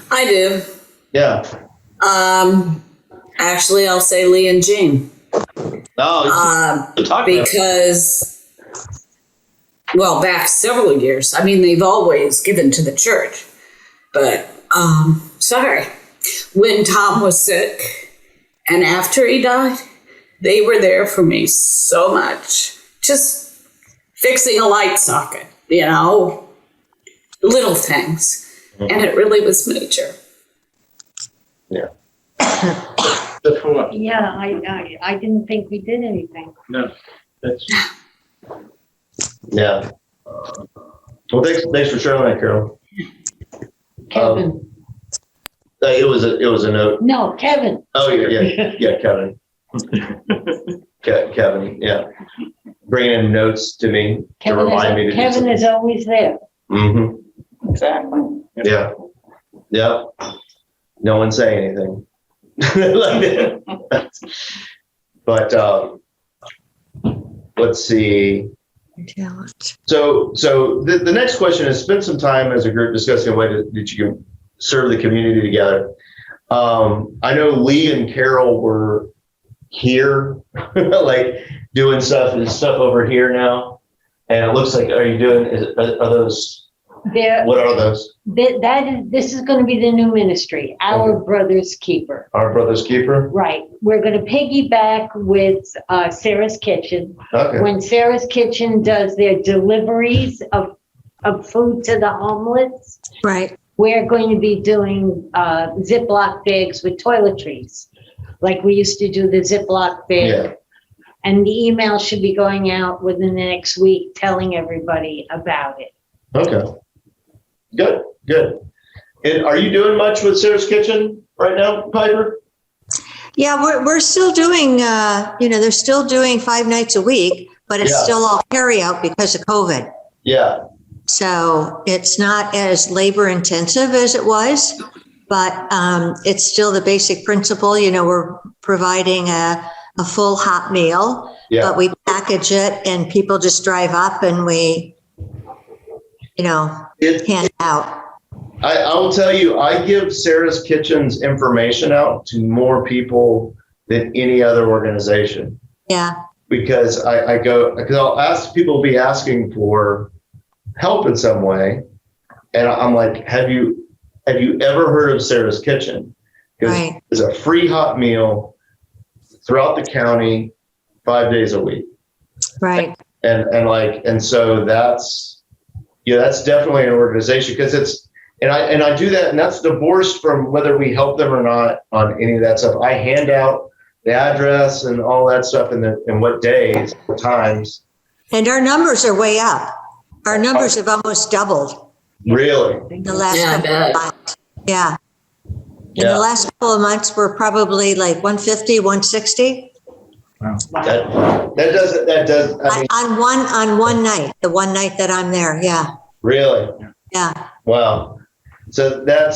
I do. Yeah. Actually, I'll say Lee and Jean. Oh, talk about it. Because, well, back several years, I mean, they've always given to the church. But, sorry, when Tom was sick and after he died, they were there for me so much. Just fixing a light socket, you know, little things. And it really was major. Yeah. That's for what? Yeah, I didn't think we did anything. No, that's, Yeah. Well, thanks for sharing that, Carol. Kevin. It was a note. No, Kevin. Oh yeah, Kevin. Kevin, yeah, bringing in notes to me to remind me to do Kevin something. is always there. Mm-hmm. Exactly. Yeah. Yeah. No one say anything. But let's see. So the next question is: spend some time as a group discussing a way that you can serve the community together. I know Lee and Carol were here, like doing stuff over here now, and it looks like, are you doing? Are those? What are those? This is going to be the new ministry, Our Brother's Keeper. Our Brother's Keeper. Right. We're going to piggyback with Sarah's Kitchen. Okay. When Sarah's Kitchen does their deliveries of food to the homeless, Right. we're going to be doing Ziploc bags with toiletries, like we used to do the Ziploc bag. Yeah. And the email should be going out within the next week telling everybody about it. Okay. Good. And are you doing much with Sarah's Kitchen right now, Piper? Yeah, we're still doing, they're still doing 5 nights a week, but it's Yeah. still all carry out because of COVID. Yeah. So it's not as labor intensive as it was, but it's still the basic principle. We're providing a full hot meal, Yeah. but we package it and people just drive up and we, hand out. I will tell you, I give Sarah's Kitchen's information out to more people than any other organization, Yeah, because because I'll ask, people will be asking for help in some way, and I'm like, have you ever heard of Sarah's Kitchen? Because right. it's a free hot meal throughout the county, 5 days a week, Right. and so that's definitely an organization, because it's. And I do that, and that's divorced from whether we help them or not on any of that stuff. I hand out the address and all that stuff, and what days, what times. And our numbers are way up. Our numbers have almost doubled Really? in the last Yeah, I couple of bet. months. Yeah. In Yeah. the last couple of months, we're probably like 150, 160 That does. I mean, on one night, the one night that I'm there. Yeah. really? Yeah. Wow. So I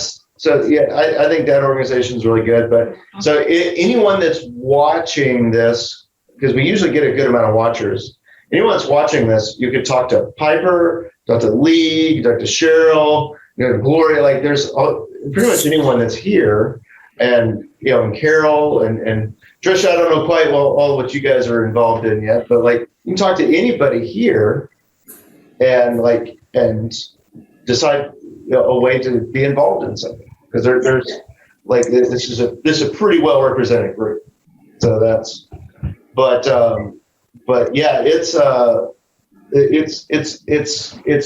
think that organization is really good. But so anyone that's watching this, because we usually get a good amount of watchers, anyone that's watching this, you could talk to Piper, talk to Lee, talk to Cheryl, Gloria, like there's pretty much anyone that's here, and and Carol and Trisha. I don't know quite all what you guys are involved in yet, but like you can talk to anybody here and decide a way to be involved in something, because there's like this is a pretty well represented group. So that's, but yeah, it's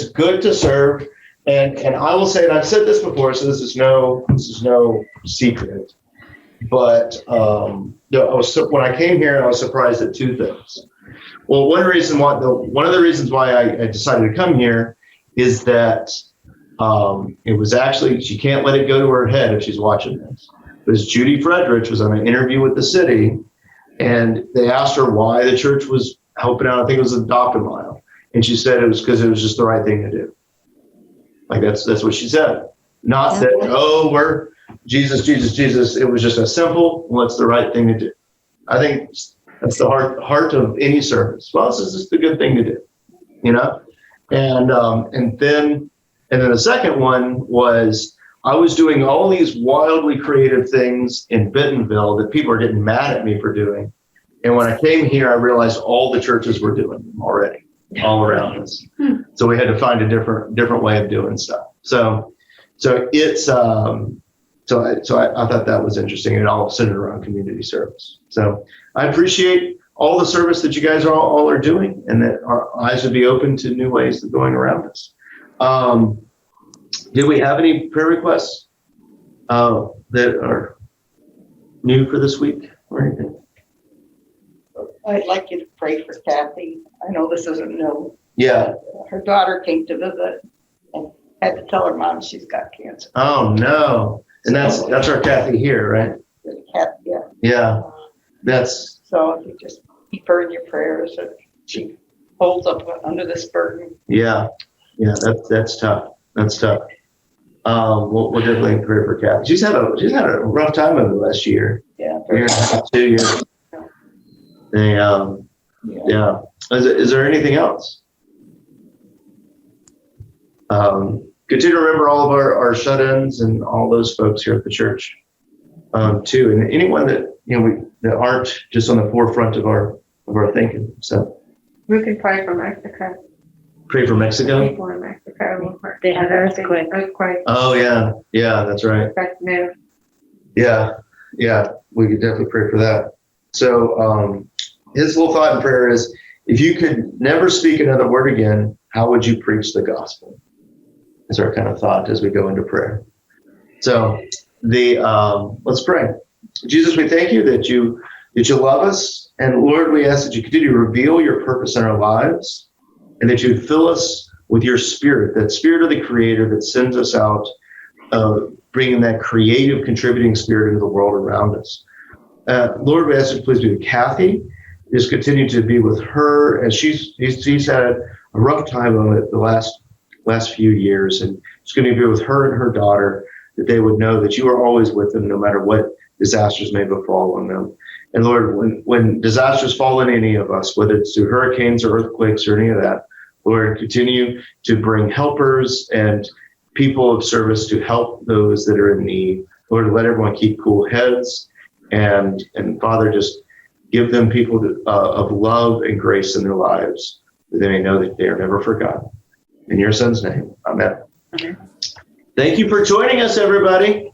good to serve, and I will say, and I've said this before, so this is no secret, but when I came here, I was surprised at 2 things. Well, one of the reasons why I decided to come here is that it was actually, she can't let it go to her head if she's watching this, because Judy Frederich was on an interview with the city, and they asked her why the church was helping out. I think it was Adopt a Mile, and she said it was because it was just the right thing to do. Like that's what she said. Not that we're Jesus. It was just a simple, what's the right thing to do. I think that's the heart of any service. Well, this is just a good thing to do, and then the second one was, I was doing all these wildly creative things in Bentonville that people are getting mad at me for doing. And when I came here, I realized all the churches were doing them already, all around us. So we had to find a different way of doing stuff. So it's so I thought that was interesting, and all centered around community service. So I appreciate all the service that you guys all are doing, and that our eyes would be open to new ways of going around us. Did we have any prayer requests that are new for this week or anything? I'd like you to pray for Kathy. I know this isn't new. Yeah. Her daughter came to visit and had to tell her mom she's got cancer. Oh no. And that's our Kathy here, right? Yeah. Yeah. That's So if you just keep her in your prayers, that she holds up under this burden. yeah. That's tough. That's tough. We'll definitely pray for Kathy. She's had a rough time over the last year. Yeah. Year and a half, 2 years. Yeah. Is there anything else? Continue to remember all of our shut-ins and all those folks here at the church, too, and anyone that that aren't just on the forefront of our thinking. So We can pray for Mexico. pray for Mexico. People in Mexico. They had earthquake. Earthquake. Oh yeah, that's right. That's new. Yeah, we could definitely pray for that. So his little thought in prayer is, if you could never speak another word again, how would you preach the gospel? Is our kind of thought as we go into prayer. So let's pray. Jesus, we thank you that you love us, and Lord, we ask that you continue to reveal your purpose in our lives, and that you fill us with your spirit, that spirit of the Creator that sends us out, bringing that creative, contributing spirit into the world around us. Lord, we ask that you please be with Kathy. Just continue to be with her, as she's had a rough time of it the last few years, and it's going to be with her and her daughter, that they would know that you are always with them, no matter what disasters may befall on them. And Lord, when disasters fall on any of us, whether it's through hurricanes or earthquakes or any of that, Lord, continue to bring helpers and people of service to help those that are in need. Lord, let everyone keep cool heads, and Father, just give them people of love and grace in their lives, that they may know that they are never forgotten. In your Son's name, amen. Amen. Thank you for joining us, everybody.